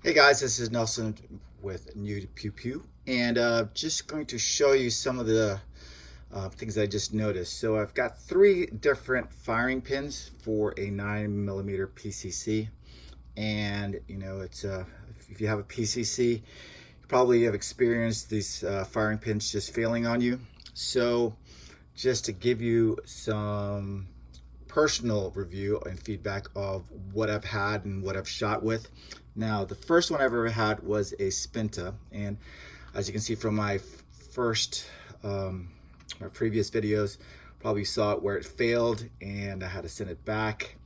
Hey guys, this is Nelson with New Pew Pew, and just going to show you some of the things I just noticed. So I've got three different firing pins for a 9mm PCC, and it's if you have a PCC, you probably have experienced these firing pins just failing on you. So just to give you some personal review and feedback of what I've had and what I've shot with. Now, the first one I've ever had was a Spinta, and as you can see from my my previous videos, probably saw it where it failed and I had to send it back.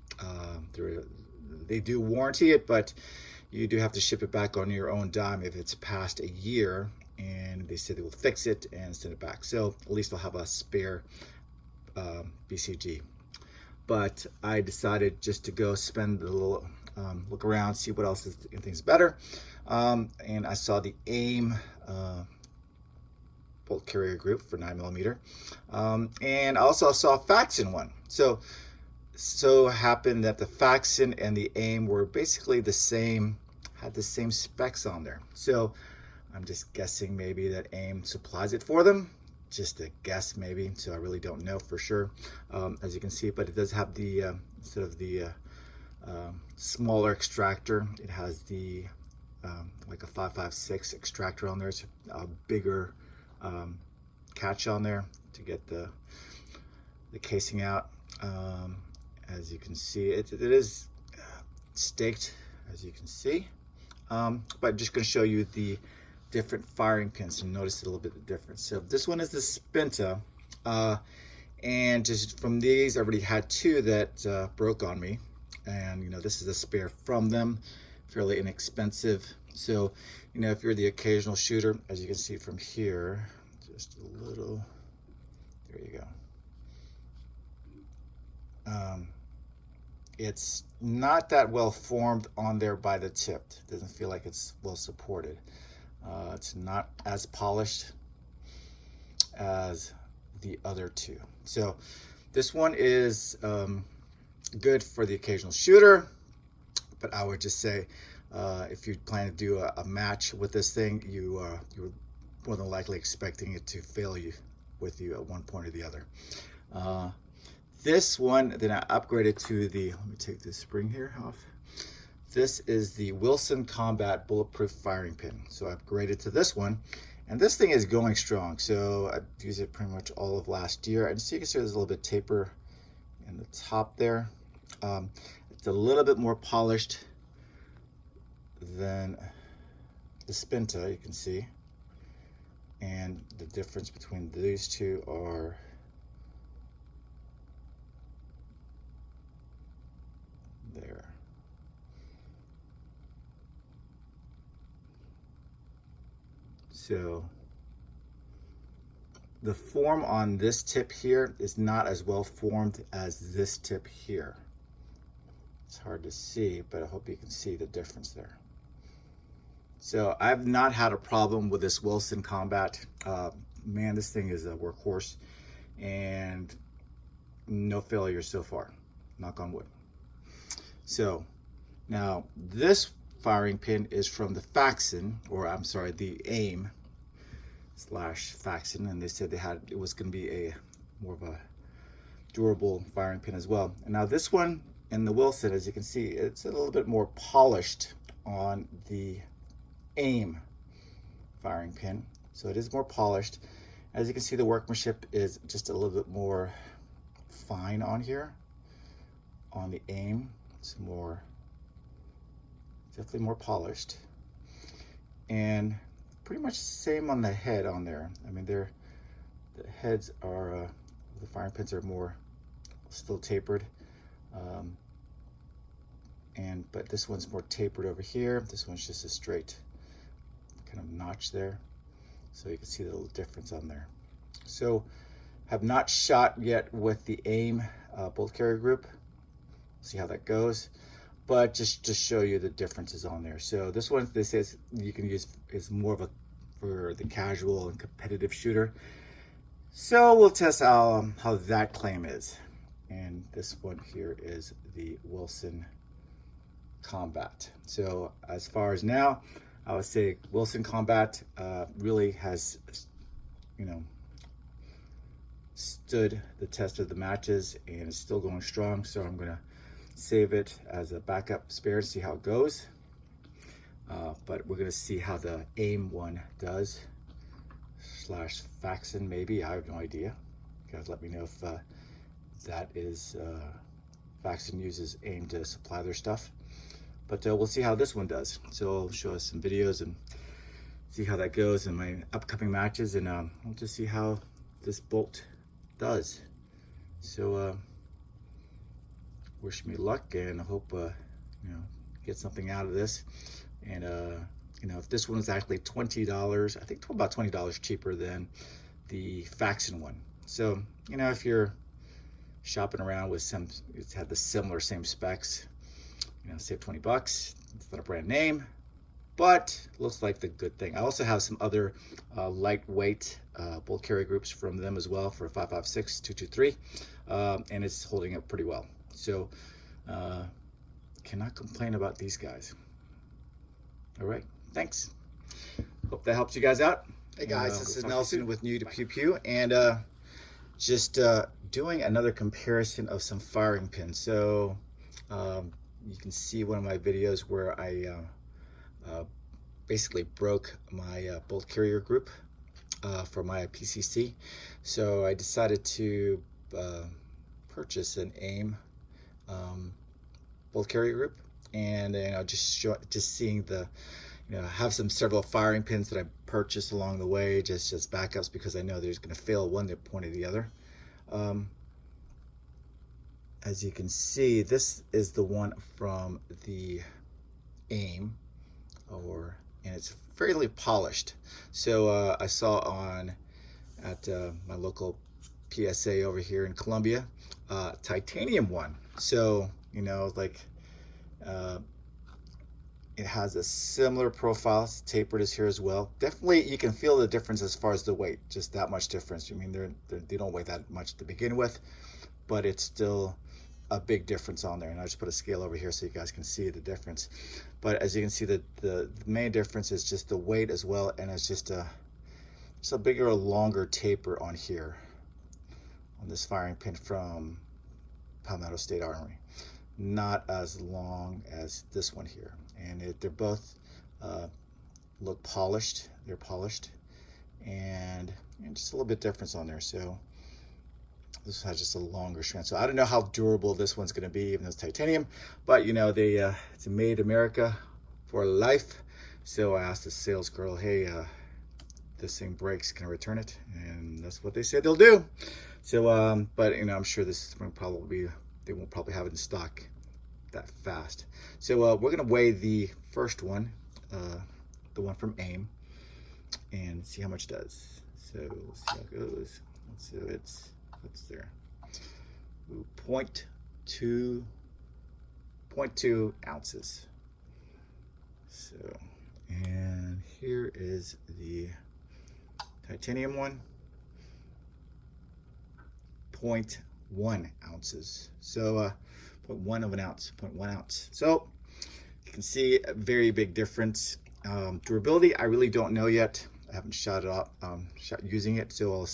They do warranty it, but you do have to ship it back on your own dime if it's past a year, and they said they will fix it and send it back. So at least I'll have a spare BCG. But I decided just to go spend a little look around, see what else is things better, and I saw the AIM bolt carrier group for 9mm, and I also saw a Faxon one. So happened that the Faxon and the AIM were basically the same, had the same specs on there. So I'm just guessing maybe that AIM supplies it for them. Just a guess maybe, so I really don't know for sure, as you can see, but it does have the instead of the smaller extractor, it has the like a 5.56 extractor on there. It's a bigger catch on there to get the casing out. As you can see, it is staked, as you can see, but I'm just going to show you the different firing pins and notice a little bit of the difference. So this one is the Spinta, and just from these I already had two that broke on me, and this is a spare from them, fairly inexpensive. So if you're the occasional shooter, as you can see from here, just a little, there you go. It's not that well formed on there by the tip. It doesn't feel like it's well supported. It's not as polished as the other two. So this one is good for the occasional shooter, but I would just say if you plan to do a match with this thing, you're more than likely expecting it to fail with you at one point or the other. This one, then I upgraded to the, let me take this spring here off. This is the Wilson Combat Bulletproof Firing Pin. So I upgraded to this one, and this thing is going strong. So I've used it pretty much all of last year. And so you can see there's a little bit of taper in the top there. It's a little bit more polished than the Spinta, you can see. And the difference between these two are there. So the form on this tip here is not as well formed as this tip here. It's hard to see, but I hope you can see the difference there. So I've not had a problem with this Wilson Combat. Man, this thing is a workhorse, and no failures so far, knock on wood. So now this firing pin is from the Faxon, or I'm sorry, the AIM / Faxon, and they said it was going to be a more of a durable firing pin as well. And now this one in the Wilson, as you can see, it's a little bit more polished on the AIM firing pin, so it is more polished. As you can see, the workmanship is just a little bit more fine on here. On the AIM, it's definitely more polished, and pretty much the same on the head on there. I mean, the heads are the firing pins are more still tapered, but this one's more tapered over here. This one's just a straight kind of notch there, so you can see the little difference on there. So have not shot yet with the AIM bolt carrier group. See how that goes, but just to show you the differences on there. So this one, they say you can use, is more of a for the casual and competitive shooter. So we'll test how that claim is. And this one here is the Wilson Combat. So as far as now, I would say Wilson Combat really has, you know, stood the test of the matches and is still going strong. So I'm gonna save it as a backup spare to see how it goes. But we're gonna see how the AIM one does, slash Faxon maybe, I have no idea. You guys let me know if that is, Faxon uses AIM to supply their stuff. But we'll see how this one does. So I'll show us some videos and see how that goes in my upcoming matches, and we'll just see how this bolt does. So wish me luck, and I hope you know, get something out of this. And you know, if this one is actually $20, I think about $20 cheaper than the Faxon one. So you know, if you're shopping around with some, it's had the similar same specs, you know, save 20 bucks. It's not a brand name, but looks like the good thing. I also have some other lightweight bolt carrier groups from them as well for 5.56, 223, and it's holding up pretty well. So cannot complain about these guys. All right, thanks. Hope that helps you guys out. Hey guys, this is Nelson with New to Pew Pew, and just doing another comparison of some firing pins. So you can see one of my videos where I basically broke my bolt carrier group for my PCC. So I decided to purchase an AIM bolt carrier group, and you know, just seeing the, you know, have several firing pins that I purchased along the way, just backups, because I know there's going to fail one point or the other. As you can see, this is the one from the AIM, and it's fairly polished. So I saw at my local PSA over here in Columbia, titanium one. So you know, like it has a similar profile. It's tapered as here as well. Definitely, you can feel the difference as far as the weight. Just that much difference. I mean, they don't weigh that much to begin with, but it's still a big difference on there. And I just put a scale over here so you guys can see the difference. But as you can see, the main difference is just the weight as well, and it's just a bigger, longer taper on here on this firing pin from Palmetto State Armory. Not as long as this one here, and they're both look polished. They're polished, and just a little bit difference on there. So this has just a longer strand. So I don't know how durable this one's going to be, even though it's titanium, but you know, it's made America for life. So I asked the sales girl, hey, this thing breaks, can I return it? And that's what they said they'll do. So but you know, I'm sure this one they won't probably have it in stock that fast. So we're gonna weigh the first one, the one from AIM, and see how much it does. So let's see how it goes. So what's there? Ooh, 0.2 ounces. So, and here is the titanium one, 0.1 ounces. So 0.1 of an ounce, 0.1 ounce. So you can see a very big difference. Durability, I really don't know yet. I haven't shot it up, using it, so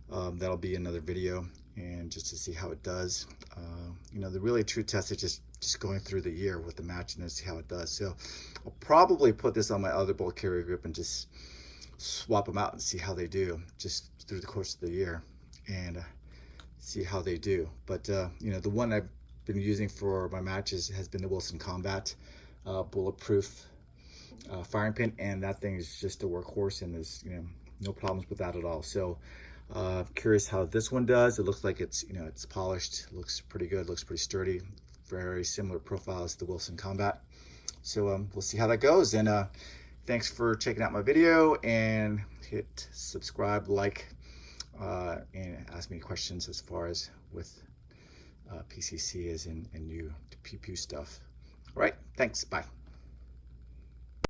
that'll be another video, and just to see how it does. You know, the really true test is just going through the year with the match and see how it does. So I'll probably put this on my other bolt carrier group and just swap them out and see how they do just through the course of the year, and see how they do. But you know, the one I've been using for my matches has been the Wilson Combat bulletproof firing pin, and that thing is just a workhorse, and there's, you know, no problems with that at all. So curious how this one does. It looks like it's, you know, it's polished, looks pretty good, looks pretty sturdy, very similar profile as the Wilson Combat. So we'll see how that goes, and thanks for checking out my video, and hit subscribe, like, and ask me questions as far as with PCC as in new Pew Pew stuff. All right, thanks, bye.